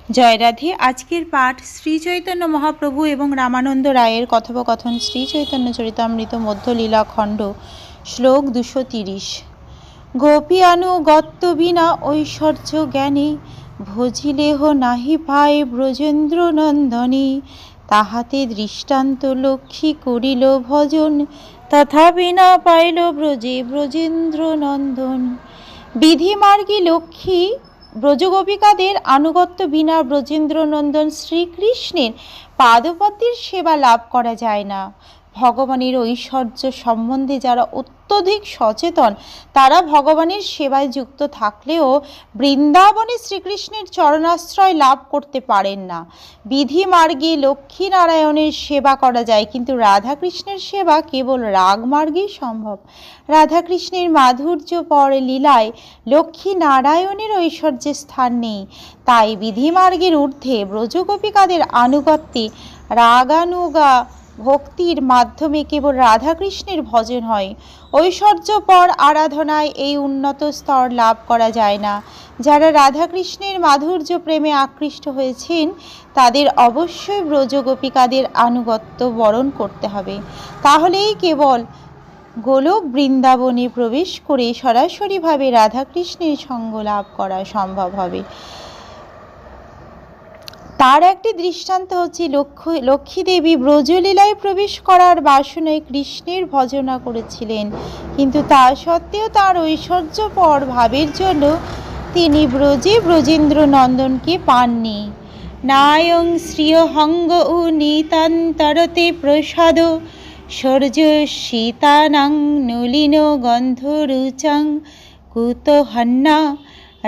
জয় রাধে। আজকের পাঠ শ্রী চৈতন্য মহাপ্রভু এবং রামানন্দ রায়ের কথোপকথন শ্রী চৈতন্য চরিতামৃত মধ্যলীলা খণ্ড, শ্লোক 230। গোপী আনুগত্য বিনা ঐশ্বর্য জ্ঞানী, ভজিলেহ নাহি পায় ব্রজেন্দ্র নন্দনী। তাহাতে দৃষ্টান্ত লক্ষ্মী করিল ভজন, তথাপি না পাইল ব্রজে ব্রজেন্দ্র নন্দন। বিধিমার্গী লক্ষ্মী ব্রজগোপিকাদের আনুগত্য বিনা ব্রজেন্দ্রনন্দন শ্রীকৃষ্ণের পাদপদ্মের সেবা লাভ করা যায় না। ভগবানের ঐশ্বর্য সম্বন্ধে যারা অত্যধিক সচেতন, তারা ভগবানের সেবায় যুক্ত থাকলেও বৃন্দাবনে শ্রীকৃষ্ণের চরণাশ্রয় লাভ করতে পারেন না। বিধি মার্গে লক্ষ্মীনারায়ণের সেবা করা যায়, কিন্তু রাধাকৃষ্ণের সেবা কেবল রাগ মার্গেই সম্ভব। রাধাকৃষ্ণের মাধুর্যপর লীলায় লক্ষ্মীনারায়ণের ঐশ্বর্যের স্থান নেই। তাই বিধিমার্গের ঊর্ধ্বে ব্রজগোপিকাদের আনুগত্যে রাগানুগা ভক্তির মাধ্যমে কেবল রাধাকৃষ্ণের ভজন হয়। ঐশ্বর্যপর আরাধনায় এই উন্নত স্তর লাভ করা যায় না। যারা রাধাকৃষ্ণের মাধুর্য প্রেমে আকৃষ্ট হয়েছেন, তাদের অবশ্যই ব্রজগোপিকাদের আনুগত্য বরণ করতে হবে। তাহলেই কেবল গোলক বৃন্দাবনে প্রবেশ করে সরাসরিভাবে রাধাকৃষ্ণের সঙ্গ লাভ করা সম্ভব হবে। তার একটি দৃষ্টান্ত হচ্ছে লক্ষ্মী দেবী ব্রজলীলায় প্রবেশ করার বাসনায় কৃষ্ণের ভজনা করেছিলেন, কিন্তু তা সত্ত্বেও তার ঐশ্বর্যপর ভাবের জন্য তিনি ব্রজে ব্রজেন্দ্র নন্দনকে পাননি। নায়ং শ্রিয়হঙ্গ ও নিতান্তরতে প্রসাদ, সৌর্য সীতানাং নলিন গন্ধরুচাং কুতহন্না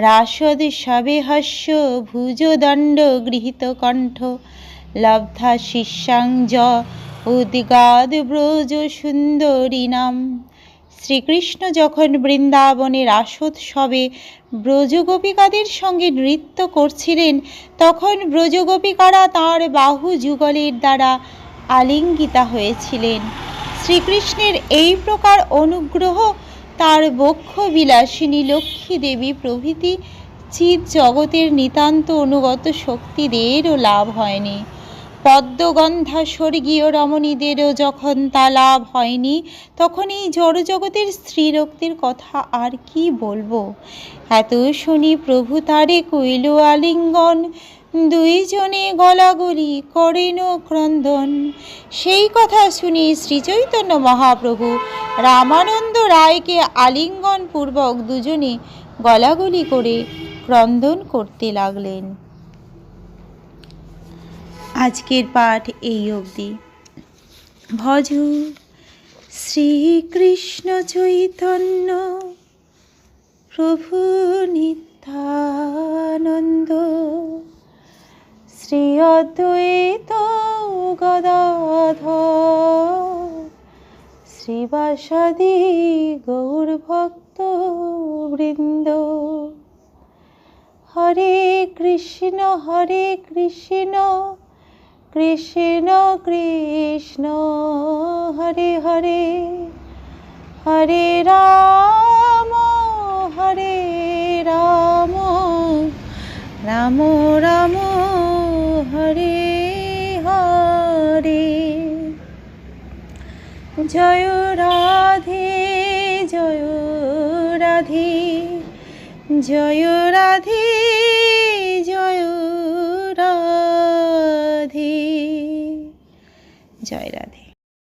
রাসদ সবে হাস্য ভুজদণ্ড গৃহীত কণ্ঠ লব্ধা শিষ্যাং য উদ্গাদ ব্রজ সুন্দরীনাম। শ্রীকৃষ্ণ যখন বৃন্দাবনের রাসোৎসবে ব্রজগোপিকাদের সঙ্গে নৃত্য করছিলেন, তখন ব্রজগোপিকারা তাঁর বাহু যুগলের দ্বারা আলিঙ্গিতা হয়েছিলেন। শ্রীকৃষ্ণের এই প্রকার অনুগ্রহ তার বক্ষ বিলাসিনী লক্ষ্মী দেবী প্রভৃতি চিৎ জগতের নিতান্ত অনুগত শক্তিদেরও লাভ হয়নি। পদ্মগন্ধা স্বর্গীয় রমণীদেরও যখন তা লাভ হয়নি, তখন এই জড়জগতের স্ত্রীলোকদের কথা আর কি বলবো। এত শুনি প্রভু তারে কইল আলিঙ্গন, দুইজনে গলাগলি করেন ক্রন্দন। সেই কথা শুনি শ্রীচৈতন্য মহাপ্রভু রামানন্দ রায়কে আলিঙ্গন পূর্বক দুজনে গলাগলি করে ক্রন্দন করতে লাগলেন। আজকের পাঠ এই অবধি। ভজ শ্রীকৃষ্ণ চৈতন্য প্রভু নিত্যানন্দ, শ্রী অদ্বৈত গদাধর শ্রীবাসাদি গৌর ভক্ত বৃন্দ। হরে কৃষ্ণ কৃষ্ণ কৃষ্ণ হরে হরে, হরে রাম রাম রাম হরে হরে। জয় রাধে জয় রাধে, জয় রাধে জয় রাধে, জয় রাধে।